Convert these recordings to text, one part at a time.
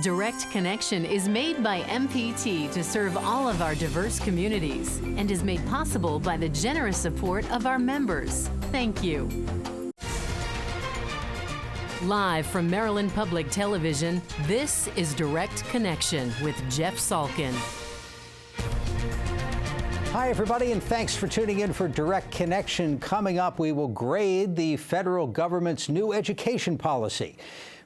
Direct Connection is made by MPT to serve all of our diverse communities and is made possible by the generous support of our members. Thank you. Live from Maryland Public Television, this is Direct Connection with Jeff Salkin. Hi, everybody, and thanks for tuning in for Direct Connection. Coming up, we will grade the federal government's new education policy.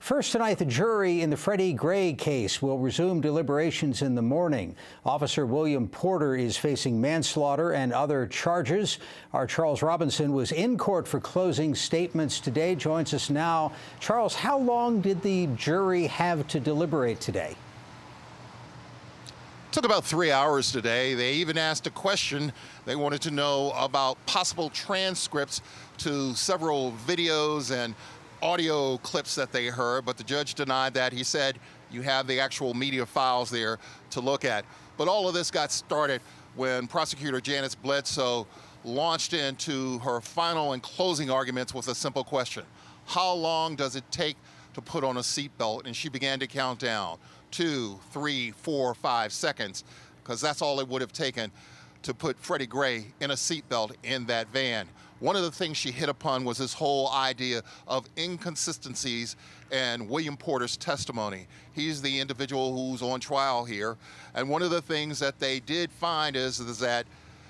First tonight, the jury in the Freddie Gray case will resume deliberations in the morning. Officer William Porter is facing manslaughter and other charges. Our Charles Robinson was in court for closing statements today. Joins us now. Charles, how long did the jury have to deliberate today? Took about 3 hours today. They even asked a question. They wanted to know about possible transcripts to several videos and audio clips that they heard, but the judge denied that. He said you have the actual media files there to look at. But all of this got started when prosecutor Janice Bledsoe launched into her final and closing arguments with a simple question. How long does it take to put on a seatbelt? And she began to count down 2, 3, 4, 5 seconds, because that's all it would have taken to put Freddie Gray in a seatbelt in that van. One of the things she hit upon was this whole idea of inconsistencies in William Porter's testimony. He's the individual who's on trial here. And one of the things that they did find is that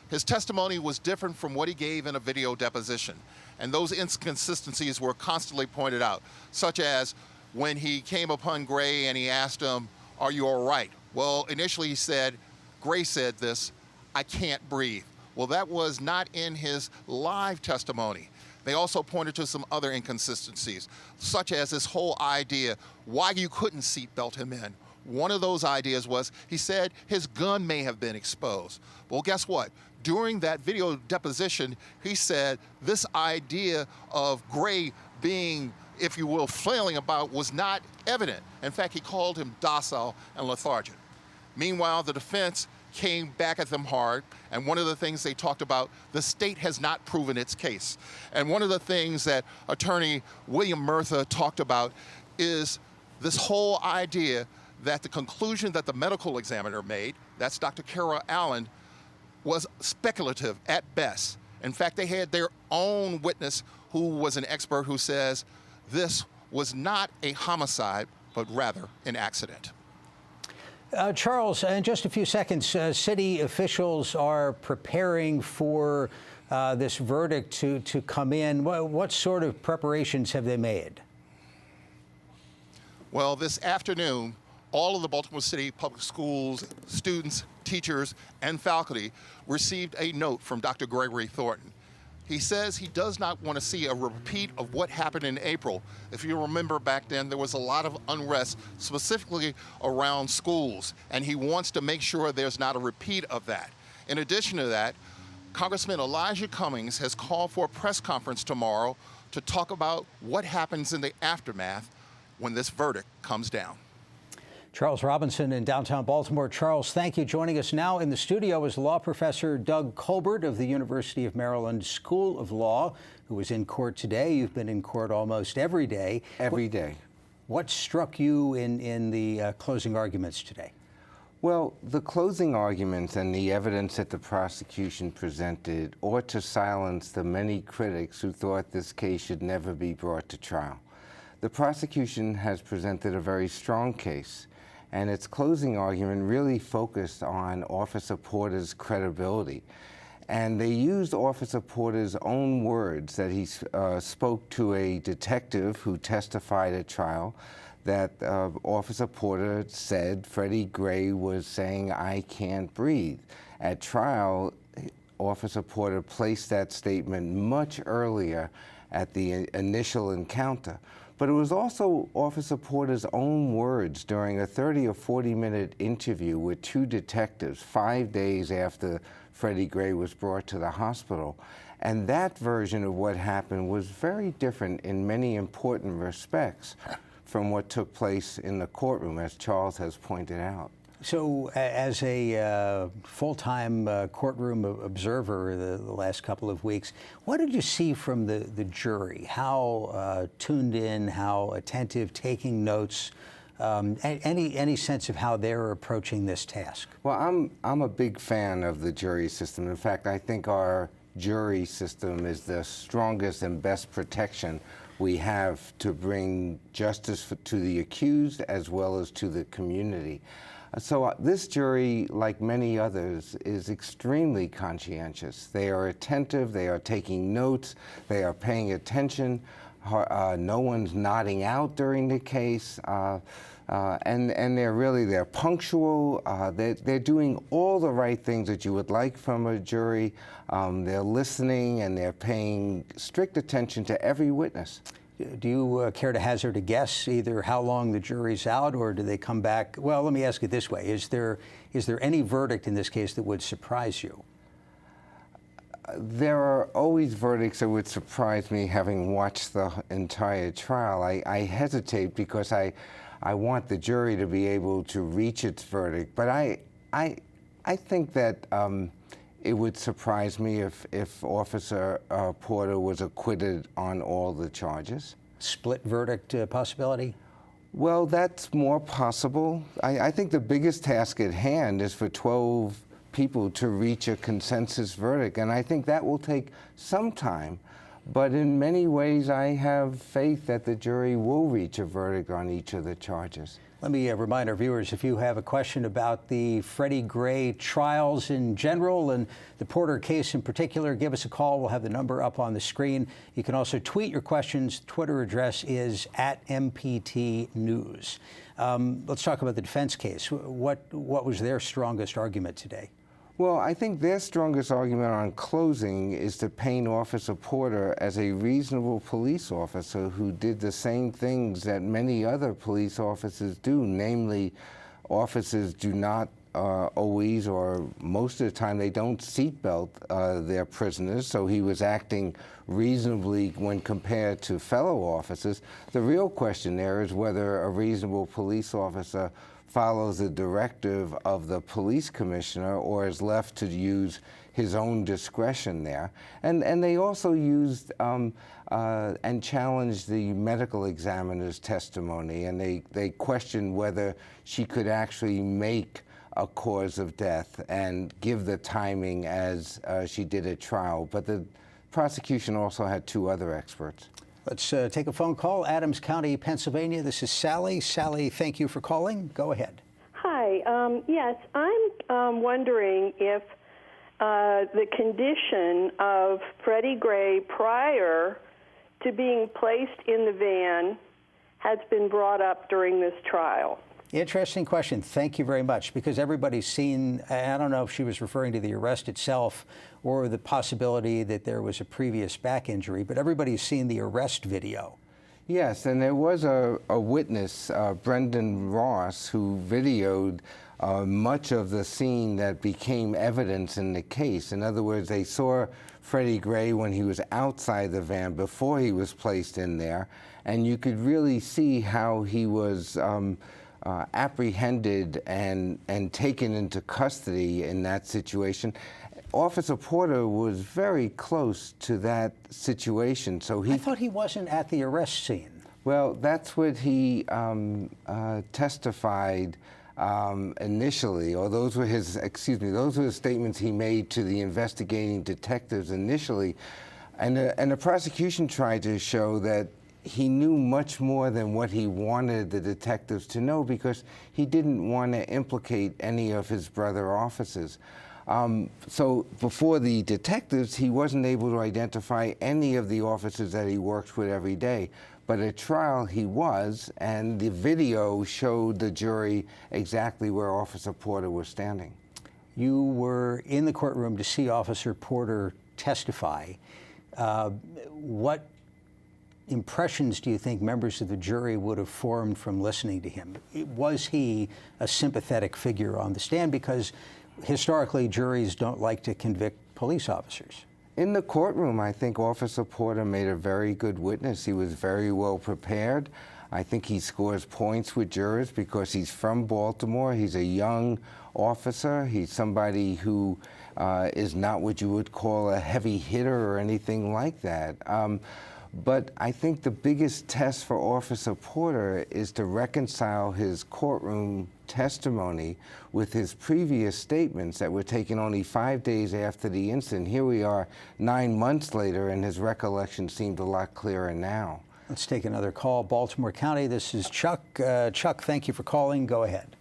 his testimony was different from what he gave in a video deposition. And those inconsistencies were constantly pointed out, such as when he came upon Gray and he asked him, "Are you all right?" Well, initially he said, Gray said this, "I can't breathe." Well, that was not in his live testimony. They also pointed to some other inconsistencies, such as this whole idea why you couldn't seatbelt him in. One of those ideas was he said his gun may have been exposed. Well, guess what? During that video deposition, he said this idea of Gray being, if you will, flailing about was not evident. In fact, he called him docile and lethargic. Meanwhile, the defense came back at them hard, and one of the things they talked about, the state has not proven its case. And one of the things that attorney William Murtha talked about is this whole idea that the conclusion that the medical examiner made, that's Dr. Kara Allen, was speculative at best. In fact, they had their own witness who was an expert who says this was not a homicide, but rather an accident. Charles, in just a few seconds, city officials are preparing for this verdict to come in. What sort of preparations have they made? Well, this afternoon, all of the Baltimore City Public Schools, students, teachers, and faculty received a note from Dr. Gregory Thornton. He says he does not want to see a repeat of what happened in April. If you remember back then, there was a lot of unrest, specifically around schools, and he wants to make sure there's not a repeat of that. In addition to that, Congressman Elijah Cummings has called for a press conference tomorrow to talk about what happens in the aftermath when this verdict comes down. Charles Robinson in downtown Baltimore. Charles, thank you. Joining us now in the studio is law professor Doug Colbert of the University of Maryland School of Law, who was in court today. You've been in court almost every day. Every day. What struck you in the closing arguments today? Well, the closing arguments and the evidence that the prosecution presented ought to silence the many critics who thought this case should never be brought to trial. The prosecution has presented a very strong case, and its closing argument really focused on Officer Porter's credibility. And they used Officer Porter's own words that he spoke to a detective who testified at trial, that Officer Porter said Freddie Gray was saying, "I can't breathe." At trial, Officer Porter placed that statement much earlier at the initial encounter. But it was also Officer Porter's own words during a 30 or 40-minute interview with two detectives 5 days after Freddie Gray was brought to the hospital. And that version of what happened was very different in many important respects from what took place in the courtroom, as Charles has pointed out. So as a full-time courtroom observer the last couple of weeks, what did you see from the jury? How tuned in, how attentive, taking notes Any sense of how they're approaching this task? Well, I'm a big fan of the jury system. In fact, I think our jury system is the strongest and best protection we have to bring justice to the accused as well as to the community. So this jury, like many others, is extremely conscientious. They are attentive, they are taking notes, they are paying attention. No one's nodding out during the case. And they're punctual. They're doing all the right things that you would like from a jury. They're listening and they're paying strict attention to every witness. Do you care to hazard a guess, either how long the jury's out, or do they come back? Well, let me ask it this way. Is there any verdict in this case that would surprise you? There are always verdicts that would surprise me, having watched the entire trial. I hesitate because I want the jury to be able to reach its verdict. But I think that it would surprise me if Officer Porter was acquitted on all the charges. Split verdict possibility? Well, that's more possible. I think the biggest task at hand is for 12 people to reach a consensus verdict, and I think that will take some time. But in many ways, I have faith that the jury will reach a verdict on each of the charges. Let me remind our viewers, if you have a question about the Freddie Gray trials in general and the Porter case in particular, give us a call. We'll have the number up on the screen. You can also tweet your questions. Twitter address is @MPT News. Let's talk about the defense case. What was their strongest argument today? Well, I think their strongest argument on closing is to paint Officer Porter as a reasonable police officer who did the same things that many other police officers do, namely officers do not always, or most of the time, they don't seatbelt their prisoners, so he was acting reasonably when compared to fellow officers. The real question there is whether a reasonable police officer follows the directive of the police commissioner or is left to use his own discretion there. And they also used and challenged the medical examiner's testimony, and they questioned whether she could actually make a cause of death and give the timing as she did at trial. But the prosecution also had two other experts. Let's take a phone call. Adams County, Pennsylvania. This is Sally. Sally, thank you for calling. Go ahead. Hi. Yes, I'm wondering if the condition of Freddie Gray prior to being placed in the van has been brought up during this trial. Interesting question. Thank you very much, because everybody's seen, I don't know if she was referring to the arrest itself or the possibility that there was a previous back injury, but everybody's seen the arrest video. Yes, and there was a witness, Brendan Ross, who videoed much of the scene that became evidence in the case. In other words, they saw Freddie Gray when he was outside the van before he was placed in there, and you could really see how he was apprehended and taken into custody in that situation. Officer Porter was very close to that situation, so he... I thought he wasn't at the arrest scene. Well, that's what he testified initially, or those were his, those were the statements he made to the investigating detectives initially. And the prosecution tried to show that he knew much more than what he wanted the detectives to know, because he didn't want to implicate any of his brother officers. So before the detectives, he wasn't able to identify any of the officers that he worked with every day. But at trial, he was, and the video showed the jury exactly where Officer Porter was standing. You were in the courtroom to see Officer Porter testify. What impressions do you think members of the jury would have formed from listening to him? Was he a sympathetic figure on the stand? Because historically, juries don't like to convict police officers. In the courtroom, I think Officer Porter made a very good witness. He was very well prepared. I think he scores points with jurors because he's from Baltimore. He's a young officer. He's somebody who is not what you would call a heavy hitter or anything like that. But I think the biggest test for Officer Porter is to reconcile his courtroom testimony with his previous statements that were taken only 5 days after the incident. Here we are 9 months later, and his recollection seemed a lot clearer now. Let's take another call. Baltimore County, this is Chuck. Chuck, thank you for calling. Go ahead.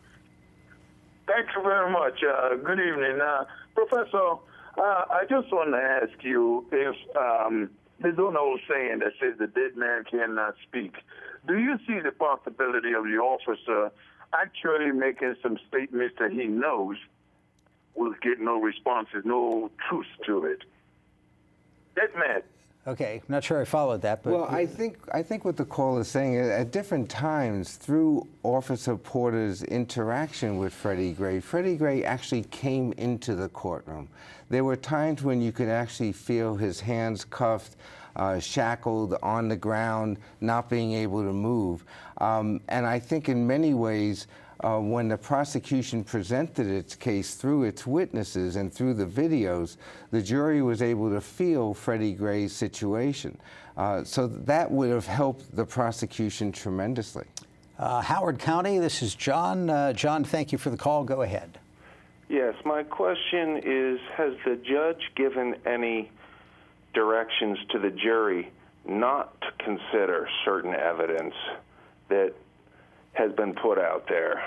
Thank you very much. Good evening. Professor, I just want to ask you if there's an old saying that says the dead man cannot speak. Do you see the possibility of the officer actually making some statements that he knows will get no responses, no truth to it? Dead man. Okay, I'm not sure I followed that, but... Well, I think what the caller is saying is at different times through Officer Porter's interaction with Freddie Gray actually came into the courtroom. There were times when you could actually feel his hands cuffed, shackled on the ground, not being able to move. And I think in many ways, when the prosecution presented its case through its witnesses and through the videos, the jury was able to feel Freddie Gray's situation. So that would have helped the prosecution tremendously. Howard County, this is John. John, thank you for the call. Go ahead. Yes, my question is, has the judge given any directions to the jury not to consider certain evidence that has been put out there?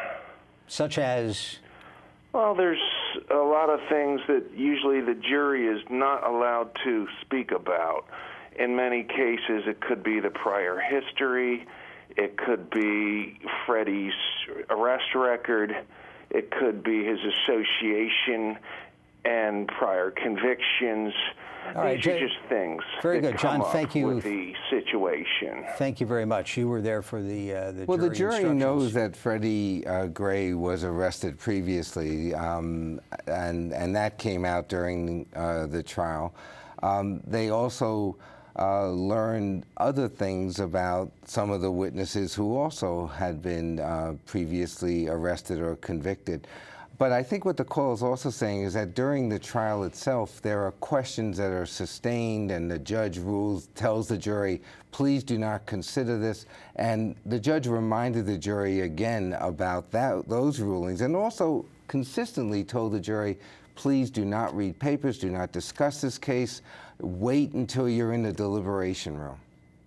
Such as? Well, there's a lot of things that usually the jury is not allowed to speak about. In many cases, it could be the prior history, it could be Freddie's arrest record, it could be his association and prior convictions. All right, These are just things. Very good, John. Thank you. With the situation. Thank you very much. You were there for the well, jury the jury instructions. knows that Freddie Gray was arrested previously, and that came out during the trial. They also learned other things about some of the witnesses who also had been previously arrested or convicted. But I think what the caller is also saying is that during the trial itself, there are questions that are sustained, and the judge tells the jury, please do not consider this. And the judge reminded the jury again about those rulings, and also consistently told the jury, please do not read papers, do not discuss this case, wait until you're in the deliberation room.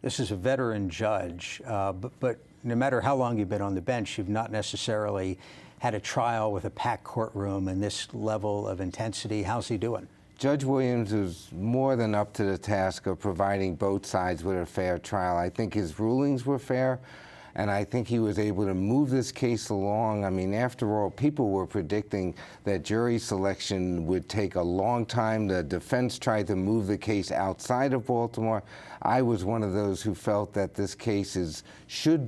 This is a veteran judge, but no matter how long you've been on the bench, you've not necessarily had a trial with a packed courtroom and this level of intensity. How's he doing? Judge Williams is more than up to the task of providing both sides with a fair trial. I think his rulings were fair, and I think he was able to move this case along. I mean, after all, people were predicting that jury selection would take a long time. The defense tried to move the case outside of Baltimore. I was one of those who felt that this case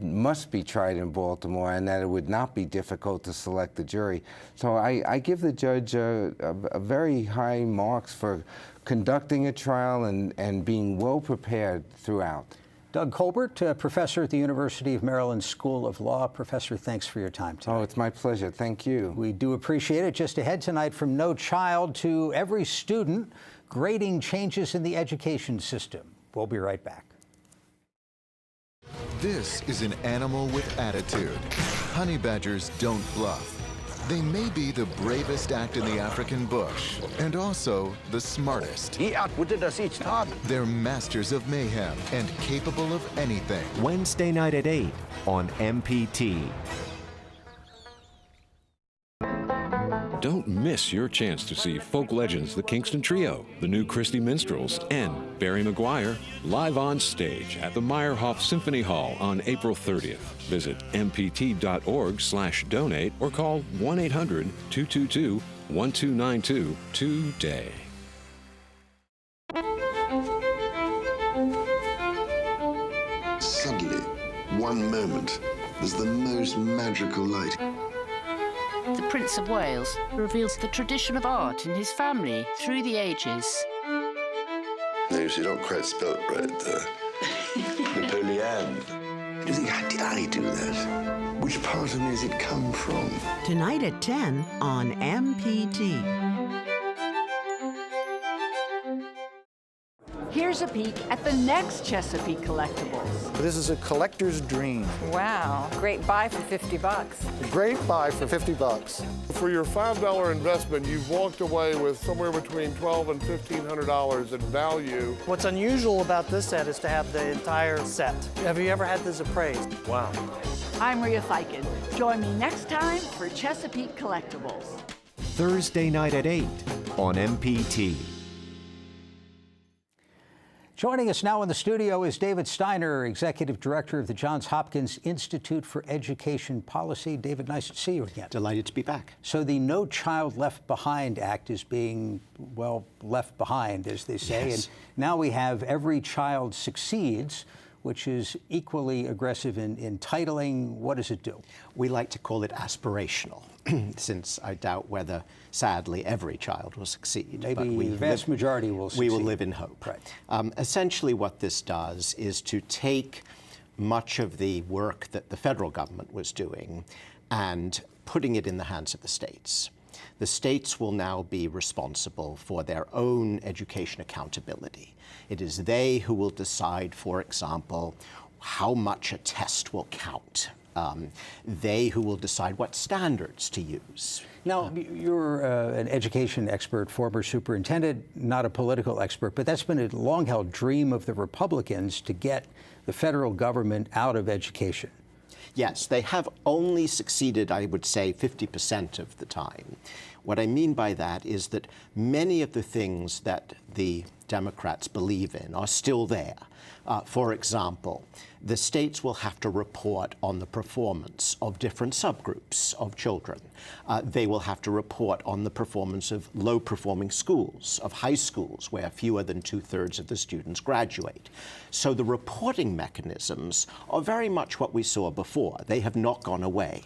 must be tried in Baltimore, and that it would not be difficult to select the jury. So I give the judge a very high marks for conducting a trial and being well prepared throughout. Doug Colbert, professor at the University of Maryland School of Law. Professor, thanks for your time tonight. Oh, it's my pleasure. Thank you. We do appreciate it. Just ahead tonight, from no child to every student, grading changes in the education system. We'll be right back. This is an animal with attitude. Honey badgers don't bluff. They may be the bravest act in the African bush, and also the smartest. He outwitted us each time. They're masters of mayhem and capable of anything. Wednesday night at 8 on MPT. Don't miss your chance to see folk legends the Kingston Trio, the new Christie Minstrels, and Barry McGuire live on stage at the Meyerhoff Symphony Hall on April 30th. Visit mpt.org/donate or call 1-800-222-1292 today. Suddenly, one moment, there's the most magical light. The Prince of Wales reveals the tradition of art in his family through the ages. No, you see, not quite spelt right there. Napoleon. You think, how did I do that? Which part of me has it come from? Tonight at 10 on MPT. Here Here's a peek at the next Chesapeake collectibles. This is a collector's dream. Wow, great buy for 50 bucks. A great buy for 50 bucks. For your $5 investment, you've walked away with somewhere between $1,200 and $1,500 in value. What's unusual about this set is to have the entire set. Have you ever had this appraised? Wow. I'm Rhea Salkin. Join me next time for Chesapeake Collectibles. Thursday night at 8 on MPT. Joining us now in the studio is David Steiner, Executive Director of the Johns Hopkins Institute for Education Policy. David, nice to see you again. Delighted to be back. So the No Child Left Behind Act is being, well, left behind, as they say. Yes. And now we have Every Child Succeeds, which is equally aggressive in titling. What does it do? We like to call it aspirational, since I doubt whether, sadly, every child will succeed. Maybe the vast majority will succeed. We will live in hope. Right. Essentially what this does is to take much of the work that the federal government was doing and putting it in the hands of the states. The states will now be responsible for their own education accountability. It is they who will decide, for example, how much a test will count. They who will decide what standards to use. Now, you're an education expert, former superintendent, not a political expert, but that's been a long-held dream of the Republicans to get the federal government out of education. Yes, they have only succeeded, I would say, 50% of the time. What I mean by that is that many of the things that the Democrats believe in are still there. For example, the states will have to report on the performance of different subgroups of children. They will have to report on the performance of low-performing schools, of high schools, where fewer than 2/3 of the students graduate. So the reporting mechanisms are very much what we saw before. They have not gone away.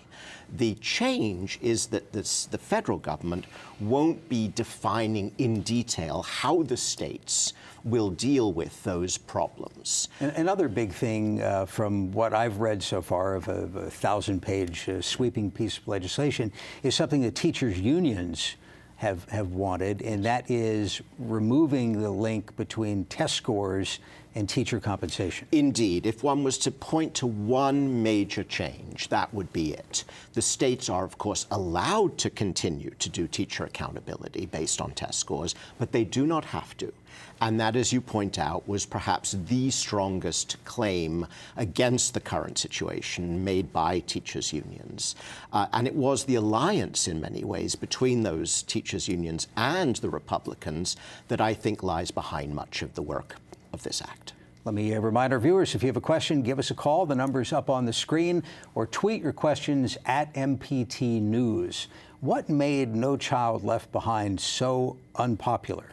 The change is that the federal government won't be defining in detail how the states will deal with those problems. Another big thing from what I've read so far of a 1,000-page sweeping piece of legislation is something that teachers' unions have wanted, and that is removing the link between test scores and teacher compensation. Indeed. If one was to point to one major change, that would be it. The states are, of course, allowed to continue to do teacher accountability based on test scores, but they do not have to. And that, as you point out, was perhaps the strongest claim against the current situation made by teachers' unions. And it was the alliance, in many ways, between those teachers' unions and the Republicans that I think lies behind much of the work of this act. Let me remind our viewers, if you have a question, give us a call. The number's up on the screen, or tweet your questions at MPT News. What made No Child Left Behind so unpopular?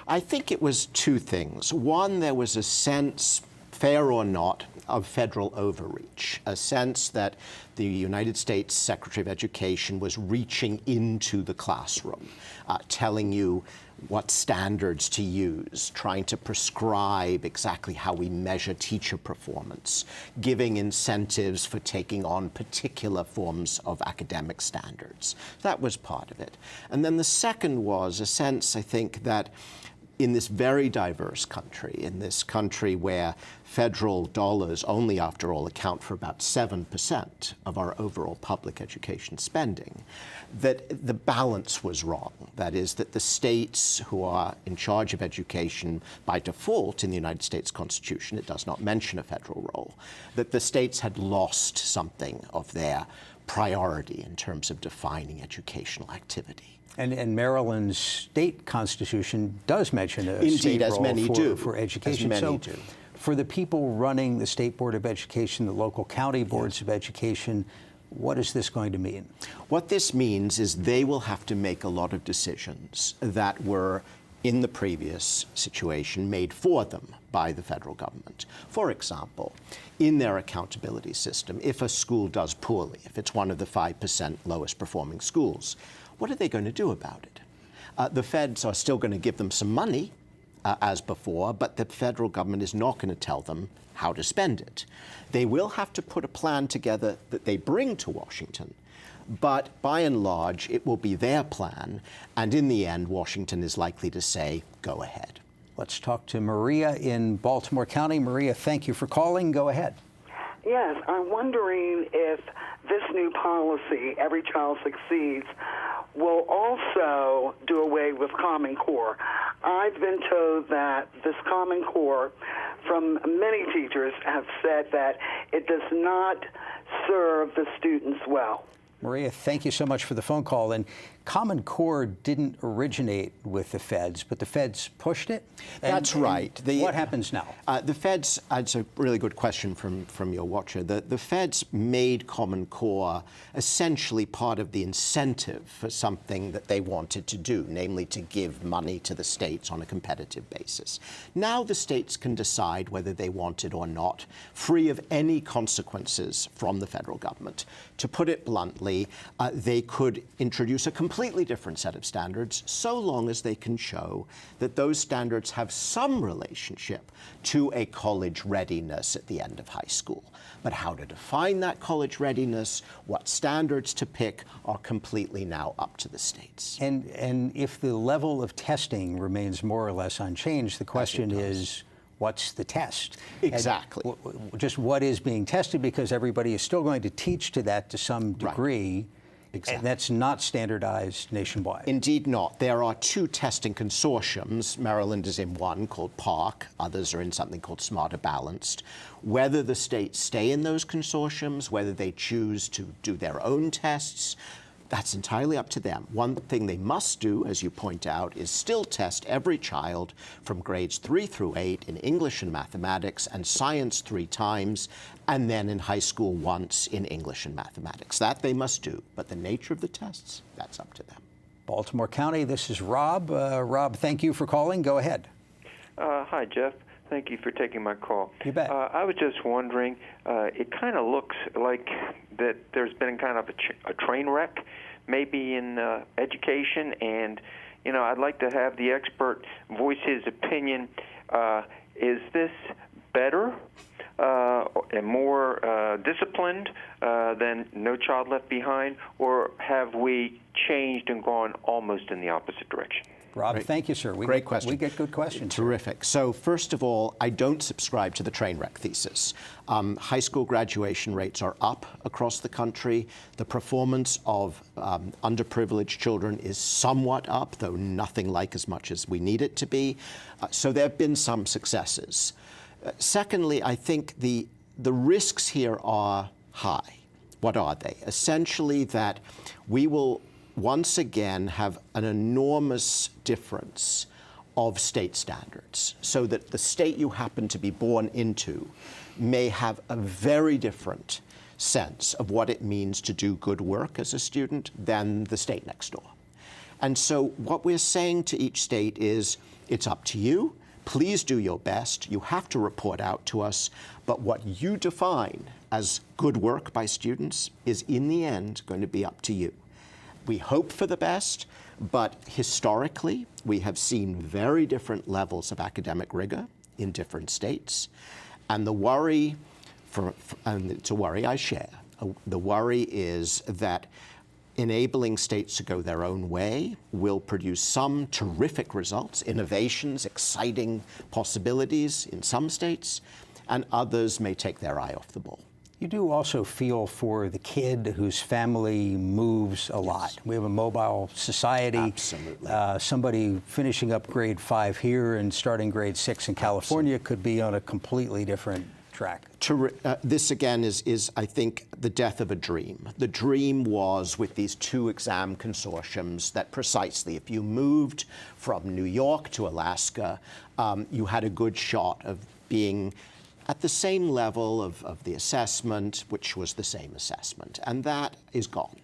I think it was two things. One, there was a sense, fair or not, of federal overreach, a sense that the United States Secretary of Education was reaching into the classroom, telling you what standards to use, trying to prescribe exactly how we measure teacher performance, giving incentives for taking on particular forms of academic standards. That was part of it. And then the second was a sense, I think, that in this very diverse country, in this country where federal dollars only, after all, account for about 7% of our overall public education spending, that the balance was wrong. That is, that the states who are in charge of education by default in the United States Constitution, it does not mention a federal role, that the states had lost something of their priority in terms of defining educational activity. And Maryland's state constitution does mention a Indeed, state as role many do. for education. As many so do. For the people running the State Board of Education, the local county boards of education, what is this going to mean? What this means is they will have to make a lot of decisions that were, in the previous situation, made for them by the federal government. For example, in their accountability system, if a school does poorly, if it's one of the 5% lowest performing schools, what are they going to do about it? The feds are still going to give them some money, as before, but the federal government is not going to tell them how to spend it. They will have to put a plan together that they bring to Washington, but by and large, it will be their plan, and in the end, Washington is likely to say, go ahead. Let's talk to Maria in Baltimore County. Maria, thank you for calling. Go ahead. Yes, I'm wondering if this new policy, Every Child Succeeds, will also do away with Common Core. I've been told that this Common Core, from many teachers, have said that it does not serve the students well. Maria, thank you so much for the phone call. And Common Core didn't originate with the feds, but the feds pushed it? That's right. What happens now? The feds, it's a really good question from your watcher. The feds made Common Core essentially part of the incentive for something that they wanted to do, namely to give money to the states on a competitive basis. Now the states can decide whether they want it or not, free of any consequences from the federal government. To put it bluntly, they could introduce a completely different set of standards so long as they can show that those standards have some relationship to a college readiness at the end of high school. But how to define that college readiness, what standards to pick, are completely now up to the states. And if the level of testing remains more or less unchanged, the question is, what's the test? Exactly. Just what is being tested, because everybody is still going to teach to that to some degree. Right. Exactly. And that's not standardized nationwide. Indeed not. There are two testing consortiums. Maryland is in one called PARC. Others are in something called Smarter Balanced. Whether the states stay in those consortiums, whether they choose to do their own tests, that's entirely up to them. One thing they must do, as you point out, is still test every child from grades 3 through 8 in English and mathematics and science 3 times, and then in high school once in English and mathematics. That they must do. But the nature of the tests, that's up to them. Baltimore County, this is Rob. Rob, thank you for calling. Go ahead. Hi, Jeff. Thank you for taking my call. You bet. I was just wondering, it kind of looks like that there's been kind of a train wreck, maybe in education, and, you know, I'd like to have the expert voice his opinion. Is this better and more disciplined than No Child Left Behind, or have we changed and gone almost in the opposite direction? Rob, thank you, sir. Great question. We get good questions. Terrific. So first of all, I don't subscribe to the train wreck thesis. High school graduation rates are up across the country. The performance of underprivileged children is somewhat up, though nothing like as much as we need it to be. So there have been some successes. Secondly, I think the risks here are high. What are they? Essentially that we will once again have an enormous difference of state standards, so that the state you happen to be born into may have a very different sense of what it means to do good work as a student than the state next door. And so what we're saying to each state is, it's up to you. Please do your best. You have to report out to us. But what you define as good work by students is, in the end, going to be up to you. We hope for the best, but historically, we have seen very different levels of academic rigor in different states. And the worry, and it's a worry I share, the worry is that enabling states to go their own way will produce some terrific results, innovations, exciting possibilities in some states, and others may take their eye off the ball. You do also feel for the kid whose family moves a lot. We have a mobile society. Absolutely. Somebody finishing up grade 5 here and starting grade 6 in California could be on a completely different track. This again is, I think, the death of a dream. The dream was with these 2 exam consortiums that precisely, if you moved from New York to Alaska, you had a good shot of being at the same level of the assessment, which was the same assessment. And that is gone.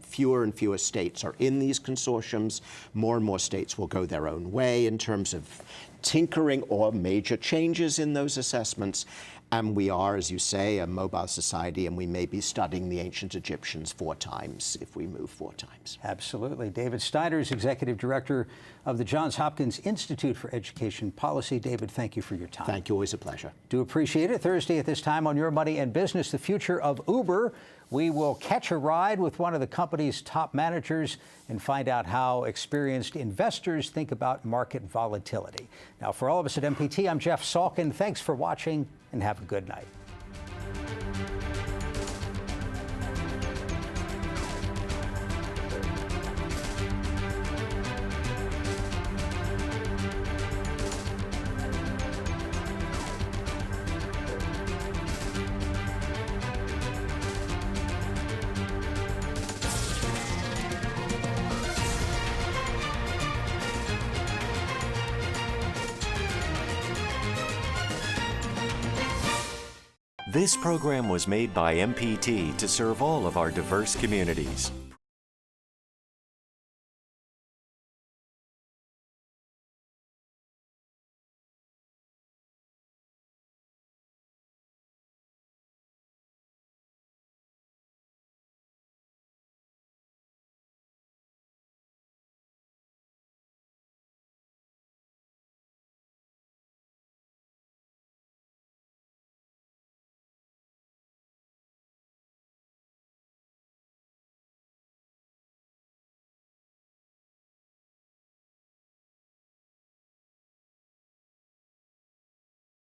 Fewer and fewer states are in these consortiums. More and more states will go their own way in terms of tinkering or major changes in those assessments. And we are, as you say, a mobile society, and we may be studying the ancient Egyptians 4 times if we move 4 times. Absolutely. David Steiner is Executive Director of the Johns Hopkins Institute for Education Policy. David, thank you for your time. Thank you. Always a pleasure. Do appreciate it. Thursday at this time on Your Money and Business, the future of Uber. We will catch a ride with one of the company's top managers and find out how experienced investors think about market volatility. Now, for all of us at MPT, I'm Jeff Salkin. Thanks for watching and have a good night. This program was made by MPT to serve all of our diverse communities.